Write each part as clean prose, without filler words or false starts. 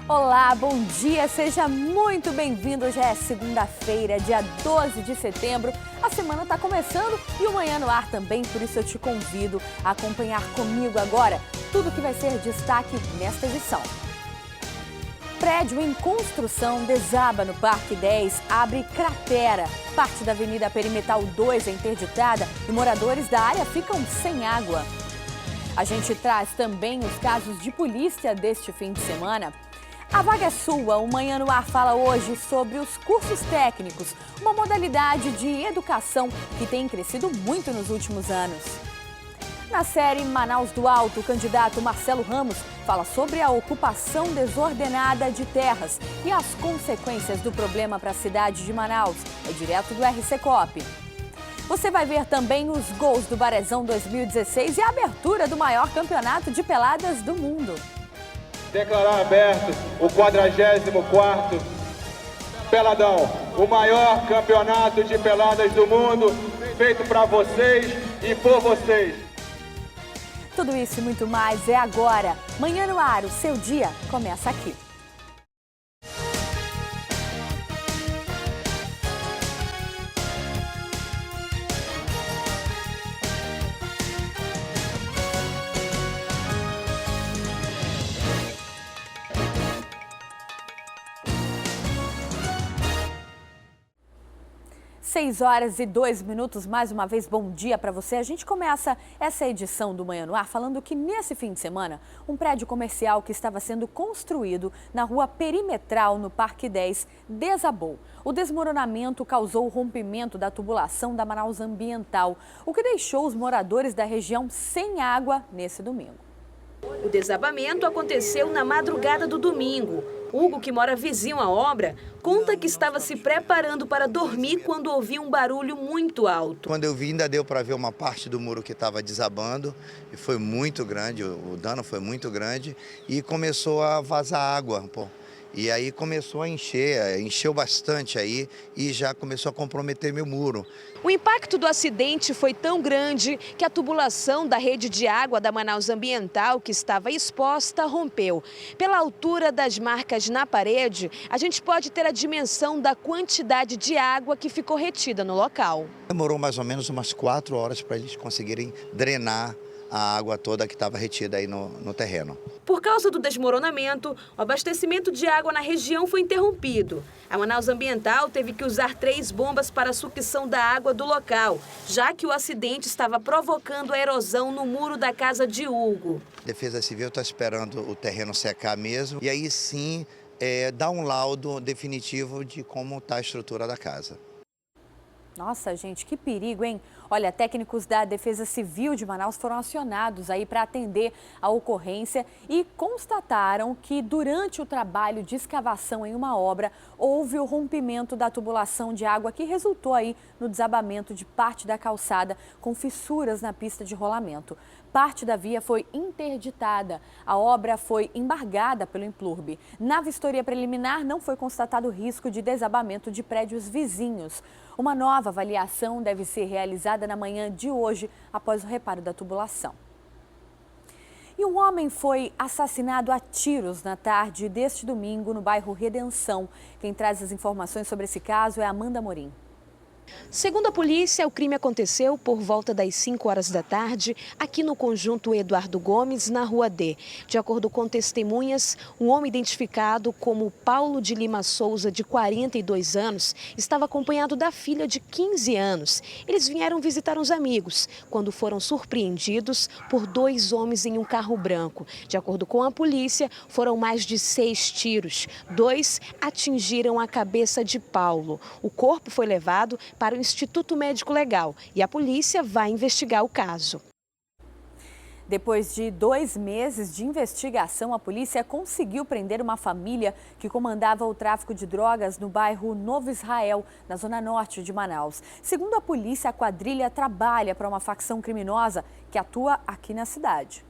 Olá, bom dia, seja muito bem-vindo. Hoje é segunda-feira, dia 12 de setembro. A semana está começando e o Manhã no Ar também, por isso eu te convido a acompanhar comigo agora tudo que vai ser destaque nesta edição. Prédio em construção desaba no Parque 10, abre cratera. Parte da Avenida Perimetral 2 é interditada e moradores da área ficam sem água. A gente traz também os casos de polícia deste fim de semana. A vaga é sua. O Manhã no Ar fala hoje sobre os cursos técnicos, uma modalidade de educação que tem crescido muito nos últimos anos. Na série Manaus do Alto, o candidato Marcelo Ramos fala sobre a ocupação desordenada de terras e as consequências do problema para a cidade de Manaus. É direto do RC Coop. Você vai ver também os gols do Barezão 2016 e a abertura do maior campeonato de peladas do mundo. Declarar aberto o 44º Peladão, o maior campeonato de peladas do mundo, feito para vocês e por vocês. Tudo isso e muito mais é agora. Manhã no Ar, o seu dia começa aqui. Seis horas e 2 minutos, mais uma vez, bom dia para você. A gente começa essa edição do Manhã no Ar falando que nesse fim de semana, um prédio comercial que estava sendo construído na rua Perimetral, no Parque 10, desabou. O desmoronamento causou o rompimento da tubulação da Manaus Ambiental, o que deixou os moradores da região sem água nesse domingo. O desabamento aconteceu na madrugada do domingo. Hugo, que mora vizinho à obra, conta que estava se preparando para dormir quando ouviu um barulho muito alto. Quando eu vi, ainda deu para ver uma parte do muro que estava desabando e foi muito grande, o dano foi muito grande e começou a vazar água, pô. E aí começou a encheu bastante aí e já começou a comprometer meu muro. O impacto do acidente foi tão grande que a tubulação da rede de água da Manaus Ambiental, que estava exposta, rompeu. Pela altura das marcas na parede, a gente pode ter a dimensão da quantidade de água que ficou retida no local. Demorou mais ou menos umas 4 horas para eles conseguirem drenar a água toda que estava retida aí no terreno. Por causa do desmoronamento, o abastecimento de água na região foi interrompido. A Manaus Ambiental teve que usar 3 bombas para a sucção da água do local, já que o acidente estava provocando a erosão no muro da casa de Hugo. A Defesa Civil está esperando o terreno secar mesmo e aí sim dar um laudo definitivo de como está a estrutura da casa. Nossa, gente, que perigo, hein? Olha, técnicos da Defesa Civil de Manaus foram acionados aí para atender a ocorrência e constataram que durante o trabalho de escavação em uma obra, houve o rompimento da tubulação de água que resultou aí no desabamento de parte da calçada com fissuras na pista de rolamento. Parte da via foi interditada. A obra foi embargada pelo Implurb. Na vistoria preliminar, não foi constatado risco de desabamento de prédios vizinhos. Uma nova avaliação deve ser realizada na manhã de hoje, após o reparo da tubulação. E um homem foi assassinado a tiros na tarde deste domingo no bairro Redenção. Quem traz as informações sobre esse caso é Amanda Morim. Segundo a polícia, o crime aconteceu por volta das 5 horas da tarde, aqui no conjunto Eduardo Gomes, na Rua D. De acordo com testemunhas, um homem identificado como Paulo de Lima Souza, de 42 anos, estava acompanhado da filha de 15 anos. Eles vieram visitar uns amigos, quando foram surpreendidos por 2 homens em um carro branco. De acordo com a polícia, foram mais de 6 tiros. 2 atingiram a cabeça de Paulo. O corpo foi levado para o Instituto Médico Legal e a polícia vai investigar o caso. Depois de 2 meses de investigação, a polícia conseguiu prender uma família que comandava o tráfico de drogas no bairro Novo Israel, na zona norte de Manaus. Segundo a polícia, a quadrilha trabalha para uma facção criminosa que atua aqui na cidade.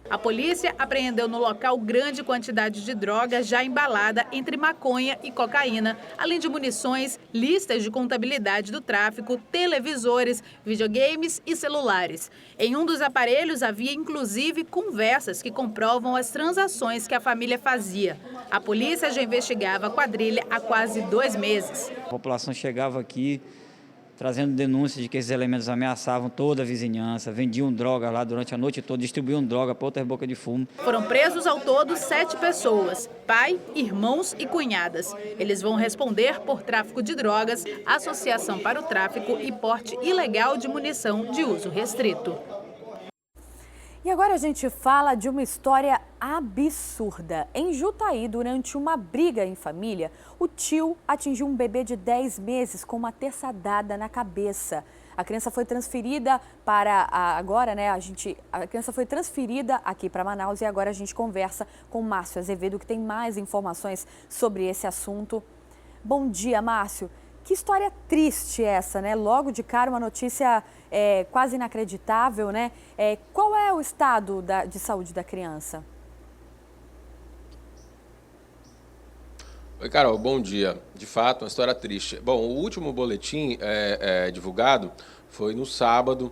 A polícia apreendeu no local grande quantidade de droga já embalada entre maconha e cocaína, além de munições, listas de contabilidade do tráfico, televisores, videogames e celulares. Em um dos aparelhos havia inclusive conversas que comprovam as transações que a família fazia. A polícia já investigava a quadrilha há quase 2 meses. A população chegava aqui trazendo denúncias de que esses elementos ameaçavam toda a vizinhança, vendiam droga lá durante a noite toda, distribuíam droga para outras bocas de fumo. Foram presos ao todo 7 pessoas, pai, irmãos e cunhadas. Eles vão responder por tráfico de drogas, associação para o tráfico e porte ilegal de munição de uso restrito. E agora a gente fala de uma história absurda. Em Jutaí, durante uma briga em família, o tio atingiu um bebê de 10 meses com uma terçadada na cabeça. A criança foi transferida para a criança foi transferida aqui para Manaus e agora a gente conversa com o Márcio Azevedo, que tem mais informações sobre esse assunto. Bom dia, Márcio. Que história triste essa, né? Logo de cara, uma notícia quase inacreditável, né? Qual é o estado de saúde da criança? Oi, Carol, bom dia. De fato, uma história triste. Bom, o último boletim divulgado foi no sábado.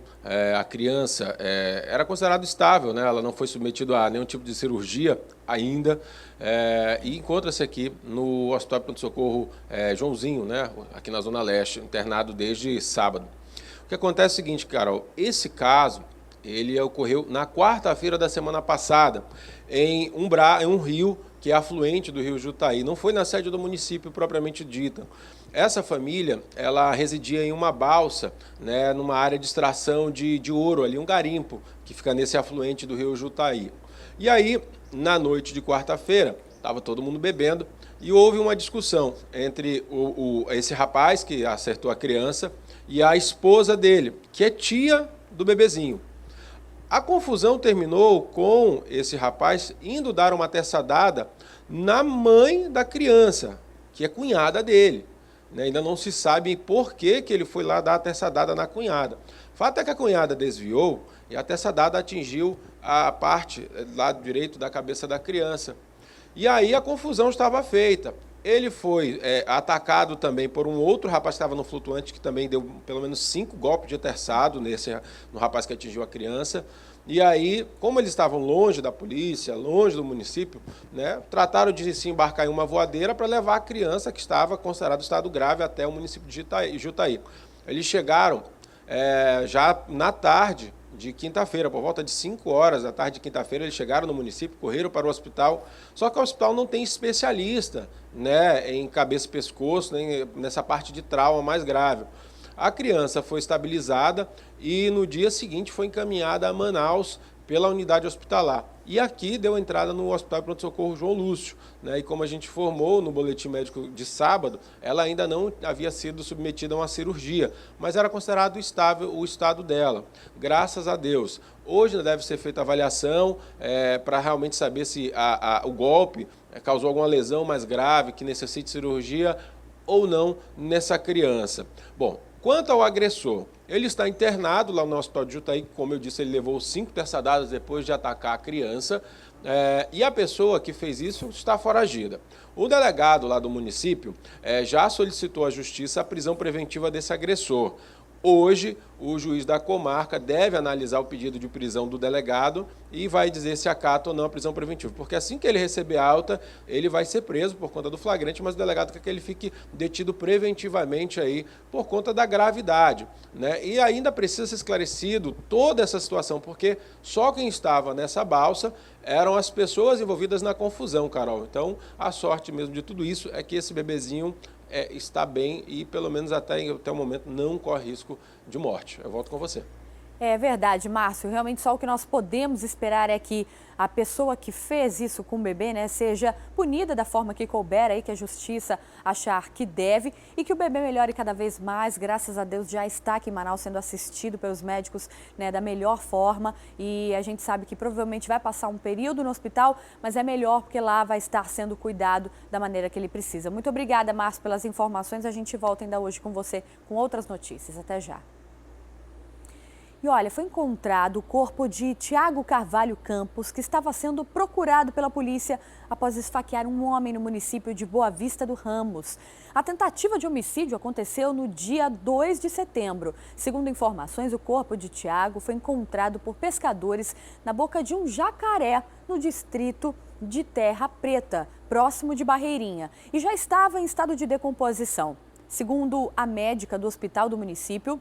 A criança era considerada estável, né? Ela não foi submetida a nenhum tipo de cirurgia ainda. E encontra-se aqui no Hospital de Pronto-Socorro Joãozinho, né? Aqui na Zona Leste, internado desde sábado. O que acontece é o seguinte, Carol, esse caso ele ocorreu na quarta-feira da semana passada, em um rio que é afluente do rio Jutaí. Não foi na sede do município propriamente dita. Essa família, ela residia em uma balsa, né, numa área de extração de ouro, ali um garimpo, que fica nesse afluente do rio Jutaí. E aí, na noite de quarta-feira, estava todo mundo bebendo e houve uma discussão entre esse rapaz que acertou a criança e a esposa dele, que é tia do bebezinho. A confusão terminou com esse rapaz indo dar uma terçadada na mãe da criança, que é cunhada dele. Ainda não se sabe por que ele foi lá dar a terçadada na cunhada. O fato é que a cunhada desviou e a terçadada atingiu a parte lado direito da cabeça da criança. E aí a confusão estava feita. Ele foi atacado também por um outro rapaz que estava no flutuante, que também deu pelo menos 5 golpes de terçado no rapaz que atingiu a criança. E aí, como eles estavam longe da polícia, longe do município, né, trataram de se embarcar em uma voadeira para levar a criança, que estava considerado estado grave, até o município de Jutaí. Eles chegaram já na tarde de quinta-feira, por volta de 5 horas da tarde de quinta-feira, eles chegaram no município, correram para o hospital, só que o hospital não tem especialista, né, em cabeça e pescoço, nem nessa parte de trauma mais grave. A criança foi estabilizada e no dia seguinte foi encaminhada a Manaus pela unidade hospitalar. E aqui deu entrada no Hospital de Pronto-Socorro João Lúcio, né? E como a gente informou no boletim médico de sábado, ela ainda não havia sido submetida a uma cirurgia, mas era considerado estável o estado dela. Graças a Deus. Hoje deve ser feita a avaliação para realmente saber se o golpe causou alguma lesão mais grave, que necessite cirurgia ou não nessa criança. Bom, quanto ao agressor, ele está internado lá no Hospital de Jutaí, como eu disse, ele levou 5 terçadadas depois de atacar a criança, e a pessoa que fez isso está foragida. O delegado lá do município já solicitou à justiça a prisão preventiva desse agressor. Hoje, o juiz da comarca deve analisar o pedido de prisão do delegado e vai dizer se acata ou não a prisão preventiva. Porque assim que ele receber alta, ele vai ser preso por conta do flagrante, mas o delegado quer que ele fique detido preventivamente aí por conta da gravidade, né? E ainda precisa ser esclarecido toda essa situação, porque só quem estava nessa balsa eram as pessoas envolvidas na confusão, Carol. Então, a sorte mesmo de tudo isso é que esse bebezinho está bem e, pelo menos até o momento, não corre risco de morte. Eu volto com você. É verdade, Márcio. Realmente só o que nós podemos esperar é que a pessoa que fez isso com o bebê, né, seja punida da forma que couber, aí, que a justiça achar que deve, e que o bebê melhore cada vez mais. Graças a Deus já está aqui em Manaus sendo assistido pelos médicos, né, da melhor forma, e a gente sabe que provavelmente vai passar um período no hospital, mas é melhor porque lá vai estar sendo cuidado da maneira que ele precisa. Muito obrigada, Márcio, pelas informações. A gente volta ainda hoje com você com outras notícias. Até já. E olha, foi encontrado o corpo de Tiago Carvalho Campos, que estava sendo procurado pela polícia após esfaquear um homem no município de Boa Vista do Ramos. A tentativa de homicídio aconteceu no dia 2 de setembro. Segundo informações, o corpo de Tiago foi encontrado por pescadores na boca de um jacaré no distrito de terra preta, próximo de Barreirinha, e já estava em estado de decomposição. Segundo a médica do hospital do município,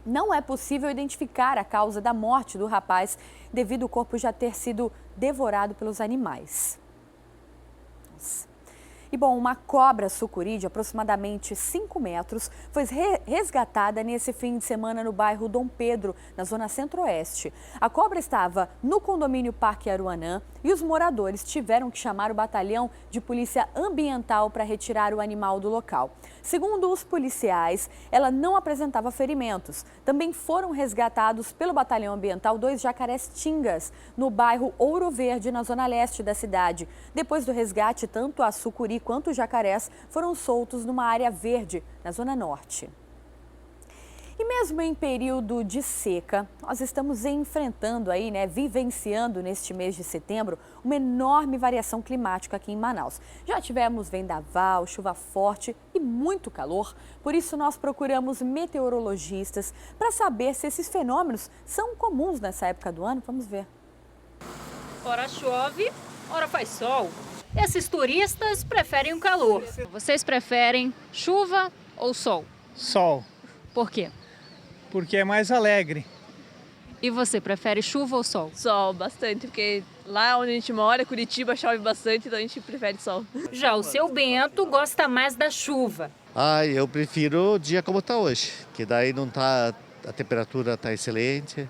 não é possível identificar a causa da morte do rapaz devido ao corpo já ter sido devorado pelos animais. Nossa. E bom, uma cobra sucuri de aproximadamente 5 metros foi resgatada nesse fim de semana no bairro Dom Pedro, na zona centro-oeste. A cobra estava no condomínio Parque Aruanã e os moradores tiveram que chamar o batalhão de polícia ambiental para retirar o animal do local. Segundo os policiais, ela não apresentava ferimentos. Também foram resgatados pelo batalhão ambiental 2 jacarés tingas no bairro Ouro Verde, na zona leste da cidade. Depois do resgate, tanto a sucuri quanto os jacarés foram soltos numa área verde, na zona norte. E mesmo em período de seca, nós estamos enfrentando aí, vivenciando neste mês de setembro, uma enorme variação climática aqui em Manaus. Já tivemos vendaval, chuva forte e muito calor, por isso nós procuramos meteorologistas para saber se esses fenômenos são comuns nessa época do ano. Vamos ver. Ora chove, ora faz sol. Esses turistas preferem o calor. Vocês preferem chuva ou sol? Sol. Por quê? Porque é mais alegre. E você prefere chuva ou sol? Sol, bastante, porque lá onde a gente mora, Curitiba, chove bastante, então a gente prefere sol. Já o seu Bento gosta mais da chuva. Eu prefiro o dia como está hoje, que daí não tá, a temperatura está excelente.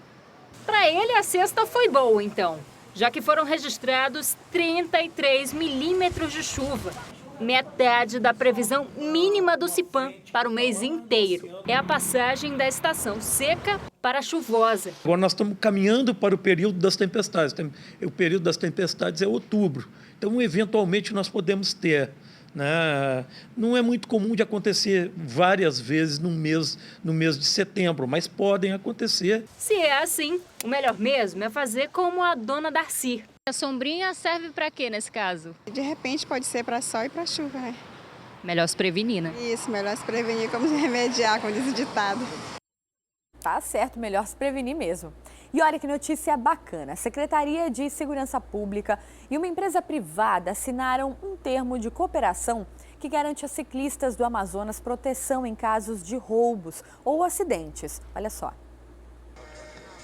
Para ele a sexta foi boa então, já que foram registrados 33 milímetros de chuva. Metade da previsão mínima do CIPAM para o mês inteiro. É a passagem da estação seca para a chuvosa. Agora nós estamos caminhando para o período das tempestades. O período das tempestades é outubro. Então, eventualmente, nós podemos ter. Não é muito comum de acontecer várias vezes no mês de setembro, mas podem acontecer. Se é assim, o melhor mesmo é fazer como a dona Darcy. A sombrinha serve para quê nesse caso? De repente pode ser para sol e para chuva, né? Melhor se prevenir, né? Isso, melhor se prevenir como se remediar, como diz o ditado. Tá certo, melhor se prevenir mesmo. E olha que notícia bacana. A Secretaria de Segurança Pública e uma empresa privada assinaram um termo de cooperação que garante a ciclistas do Amazonas proteção em casos de roubos ou acidentes. Olha só.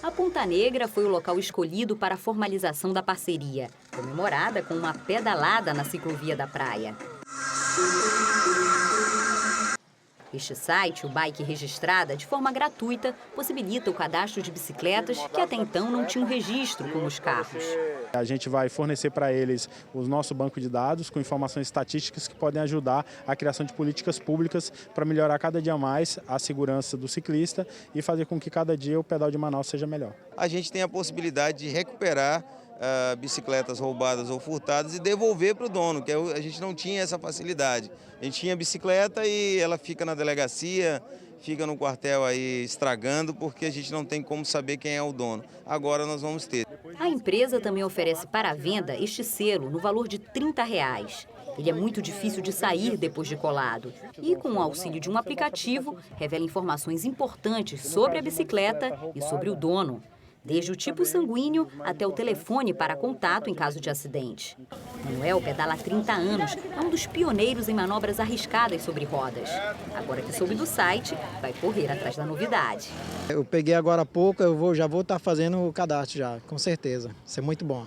A Ponta Negra foi o local escolhido para a formalização da parceria, comemorada com uma pedalada na ciclovia da praia. Este site, o Bike Registrada, de forma gratuita, possibilita o cadastro de bicicletas que até então não tinham registro como os carros. A gente vai fornecer para eles o nosso banco de dados com informações estatísticas que podem ajudar a criação de políticas públicas para melhorar cada dia mais a segurança do ciclista e fazer com que cada dia o pedal de Manaus seja melhor. A gente tem a possibilidade de recuperar bicicletas roubadas ou furtadas e devolver para o dono, que a gente não tinha essa facilidade. A gente tinha bicicleta e ela fica na delegacia, fica no quartel aí estragando, porque a gente não tem como saber quem é o dono. Agora nós vamos ter. A empresa também oferece para a venda este selo no valor de R$ 30. Ele é muito difícil de sair depois de colado. E com o auxílio de um aplicativo, revela informações importantes sobre a bicicleta e sobre o dono. Desde o tipo sanguíneo até o telefone para contato em caso de acidente. Manuel pedala há 30 anos, é um dos pioneiros em manobras arriscadas sobre rodas. Agora que soube do site, vai correr atrás da novidade. Eu peguei agora há pouco, já vou estar fazendo o cadastro já, com certeza. Isso é muito bom.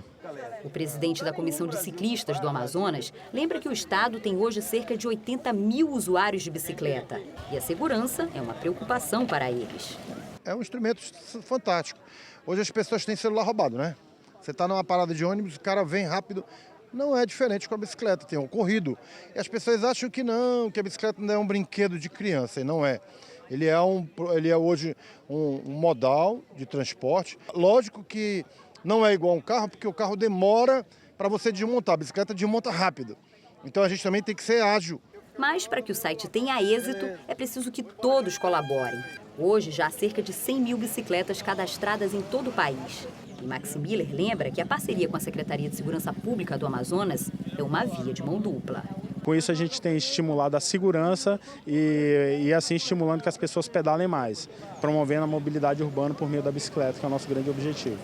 O presidente da Comissão de Ciclistas do Amazonas lembra que o estado tem hoje cerca de 80 mil usuários de bicicleta. E a segurança é uma preocupação para eles. É um instrumento fantástico. Hoje as pessoas têm celular roubado, né? Você está numa parada de ônibus, o cara vem rápido. Não é diferente com a bicicleta, tem ocorrido. E as pessoas acham que não, que a bicicleta não é um brinquedo de criança, e não é. Ele é hoje um modal de transporte. Lógico que não é igual a um carro, porque o carro demora para você desmontar. A bicicleta desmonta rápido. Então a gente também tem que ser ágil. Mas para que o site tenha êxito, é preciso que todos colaborem. Hoje já há cerca de 100 mil bicicletas cadastradas em todo o país. E Maxi Miller lembra que a parceria com a Secretaria de Segurança Pública do Amazonas é uma via de mão dupla. Com isso a gente tem estimulado a segurança e assim estimulando que as pessoas pedalem mais, promovendo a mobilidade urbana por meio da bicicleta, que é o nosso grande objetivo.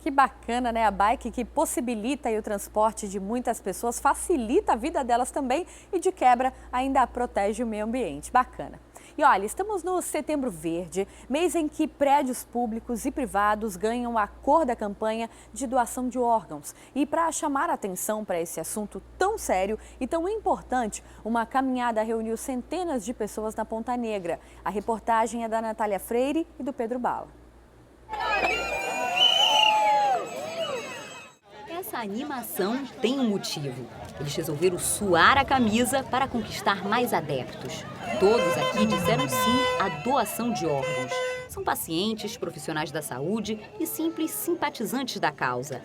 Que bacana, né? A bike que possibilita aí o transporte de muitas pessoas, facilita a vida delas também e, de quebra, ainda protege o meio ambiente. Bacana. E olha, estamos no Setembro Verde, mês em que prédios públicos e privados ganham a cor da campanha de doação de órgãos. E para chamar a atenção para esse assunto tão sério e tão importante, uma caminhada reuniu centenas de pessoas na Ponta Negra. A reportagem é da Natália Freire e do Pedro Bala. Essa animação tem um motivo. Eles resolveram suar a camisa para conquistar mais adeptos. Todos aqui disseram sim à doação de órgãos. São pacientes, profissionais da saúde e simples simpatizantes da causa.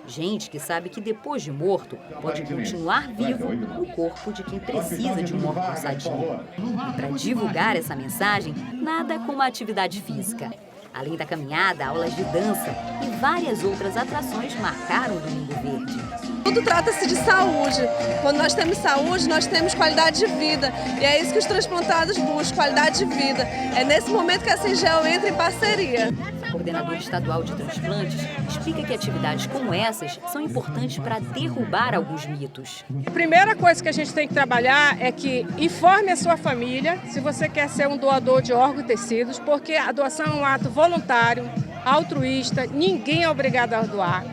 Gente que sabe que depois de morto pode continuar vivo no corpo de quem precisa de um órgão sadio. E para divulgar essa mensagem, nada como a atividade física. Além da caminhada, aulas de dança e várias outras atrações marcaram o Domingo Verde. Tudo trata-se de saúde. Quando nós temos saúde, nós temos qualidade de vida. E é isso que os transplantados buscam, qualidade de vida. É nesse momento que a Singel entra em parceria. O coordenador estadual de transplantes explica que atividades como essas são importantes para derrubar alguns mitos. A primeira coisa que a gente tem que trabalhar é que informe a sua família se você quer ser um doador de órgãos e tecidos, porque a doação é um ato voluntário, altruísta, ninguém é obrigado a doar.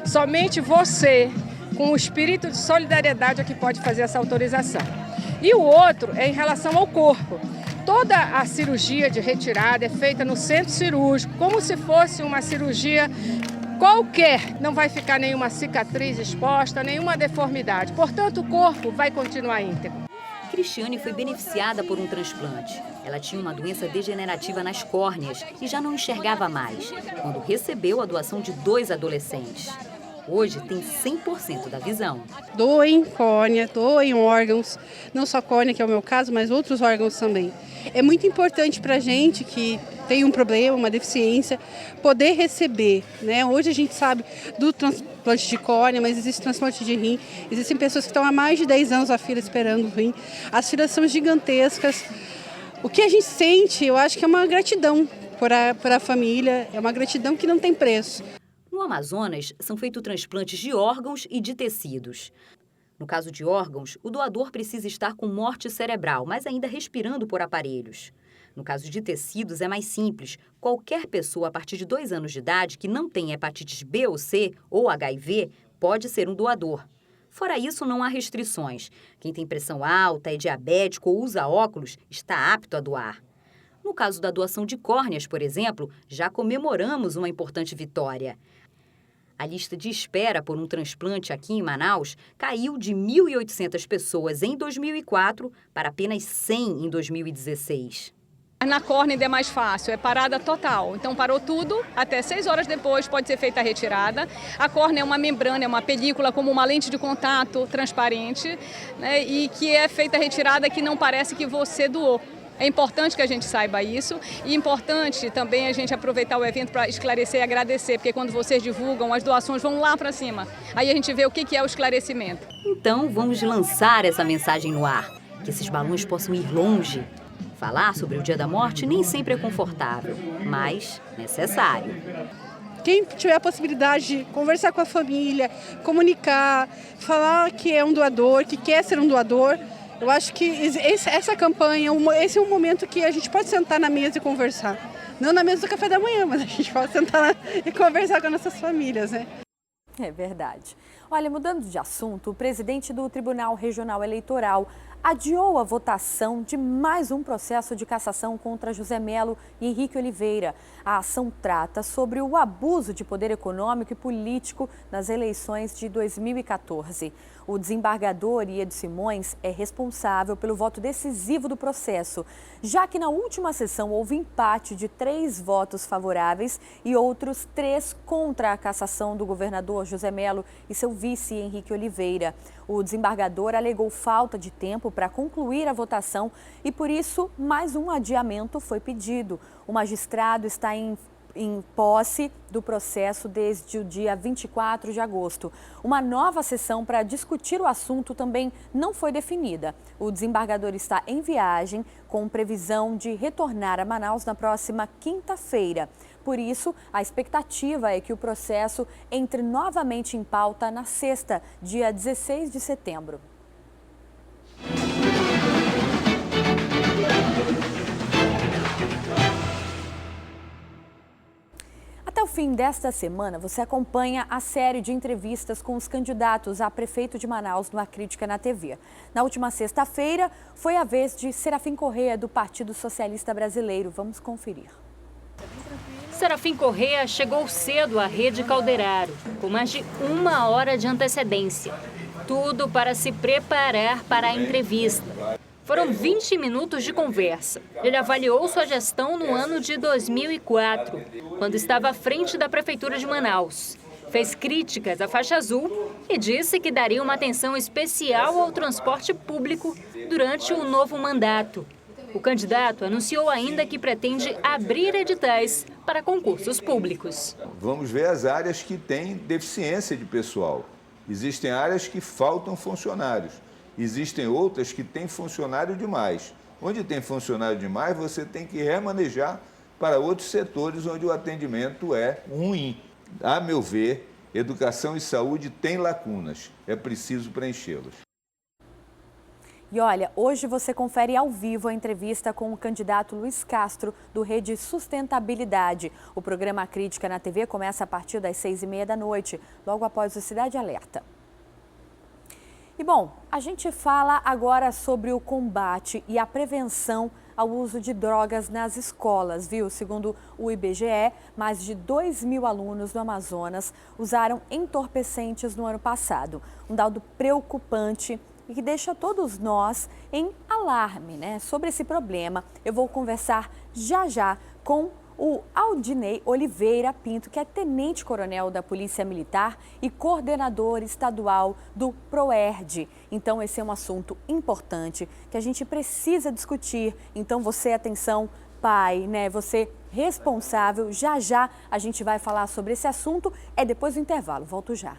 Somente você, com o espírito de solidariedade, é que pode fazer essa autorização. E o outro é em relação ao corpo. Toda a cirurgia de retirada é feita no centro cirúrgico, como se fosse uma cirurgia qualquer. Não vai ficar nenhuma cicatriz exposta, nenhuma deformidade. Portanto, o corpo vai continuar íntegro. Cristiane foi beneficiada por um transplante. Ela tinha uma doença degenerativa nas córneas e já não enxergava mais, quando recebeu a doação de 2 adolescentes. Hoje tem 100% da visão. Doem córnea, doem órgãos, não só córnea, que é o meu caso, mas outros órgãos também. É muito importante para a gente que tem um problema, uma deficiência, poder receber, né? Hoje a gente sabe do transplante de córnea, mas existe transplante de rim. Existem pessoas que estão há mais de 10 anos na fila esperando o rim. As filas são gigantescas. O que a gente sente, eu acho que é uma gratidão para a família, é uma gratidão que não tem preço. No Amazonas, são feitos transplantes de órgãos e de tecidos. No caso de órgãos, o doador precisa estar com morte cerebral, mas ainda respirando por aparelhos. No caso de tecidos, é mais simples. Qualquer pessoa a partir de 2 anos de idade que não tem hepatites B ou C ou HIV pode ser um doador. Fora isso, não há restrições. Quem tem pressão alta, é diabético ou usa óculos está apto a doar. No caso da doação de córneas, por exemplo, já comemoramos uma importante vitória. A lista de espera por um transplante aqui em Manaus caiu de 1.800 pessoas em 2004 para apenas 100 em 2016. Na córnea ainda é mais fácil, é parada total. Então parou tudo, até 6 horas depois pode ser feita a retirada. A córnea é uma membrana, é uma película como uma lente de contato transparente, né, e que é feita a retirada que não parece que você doou. É importante que a gente saiba isso e é importante também a gente aproveitar o evento para esclarecer e agradecer, porque quando vocês divulgam, as doações vão lá para cima. Aí a gente vê o que é o esclarecimento. Então vamos lançar essa mensagem no ar, que esses balões possam ir longe. Falar sobre o Dia da Morte nem sempre é confortável, mas necessário. Quem tiver a possibilidade de conversar com a família, comunicar, falar que é um doador, que quer ser um doador, eu acho que essa campanha, esse é um momento que a gente pode sentar na mesa e conversar. Não na mesa do café da manhã, mas a gente pode sentar e conversar com nossas famílias, né? É verdade. Olha, mudando de assunto, o presidente do Tribunal Regional Eleitoral adiou a votação de mais um processo de cassação contra José Melo e Henrique Oliveira. A ação trata sobre o abuso de poder econômico e político nas eleições de 2014. O desembargador Iedo Simões é responsável pelo voto decisivo do processo, já que na última sessão houve empate de 3 votos favoráveis e outros 3 contra a cassação do governador José Melo e seu vice Henrique Oliveira. O desembargador alegou falta de tempo para concluir a votação e, por isso, mais um adiamento foi pedido. O magistrado está em posse do processo desde o dia 24 de agosto. Uma nova sessão para discutir o assunto também não foi definida. O desembargador está em viagem, com previsão de retornar a Manaus na próxima quinta-feira. Por isso, a expectativa é que o processo entre novamente em pauta na sexta, dia 16 de setembro. Até o fim desta semana, você acompanha a série de entrevistas com os candidatos a prefeito de Manaus no A Crítica na TV. Na última sexta-feira, foi a vez de Serafim Corrêa, do Partido Socialista Brasileiro. Vamos conferir. Serafim Corrêa chegou cedo à Rede Calderaro, com mais de 1 hora de antecedência. Tudo para se preparar para a entrevista. Foram 20 minutos de conversa. Ele avaliou sua gestão no ano de 2004, quando estava à frente da Prefeitura de Manaus. Fez críticas à faixa azul e disse que daria uma atenção especial ao transporte público durante o novo mandato. O candidato anunciou ainda que pretende abrir editais para concursos públicos. Vamos ver as áreas que têm deficiência de pessoal. Existem áreas que faltam funcionários. Existem outras que têm funcionário demais. Onde tem funcionário demais, você tem que remanejar para outros setores onde o atendimento é ruim. A meu ver, educação e saúde têm lacunas. É preciso preenchê-las. E olha, hoje você confere ao vivo a entrevista com o candidato Luiz Castro, do Rede Sustentabilidade. O programa Crítica na TV começa a partir das 6h30 da noite, logo após o Cidade Alerta. E bom, a gente fala agora sobre o combate e a prevenção ao uso de drogas nas escolas, viu? Segundo o IBGE, mais de 2.000 alunos do Amazonas usaram entorpecentes no ano passado. Um dado preocupante e que deixa todos nós em alarme, né? Sobre esse problema, eu vou conversar já com o Aldinei Oliveira Pinto, que é tenente-coronel da Polícia Militar e coordenador estadual do PROERD. Então, esse é um assunto importante que a gente precisa discutir. Então, você, atenção, pai, né? Você responsável, já a gente vai falar sobre esse assunto. É depois do intervalo. Volto já.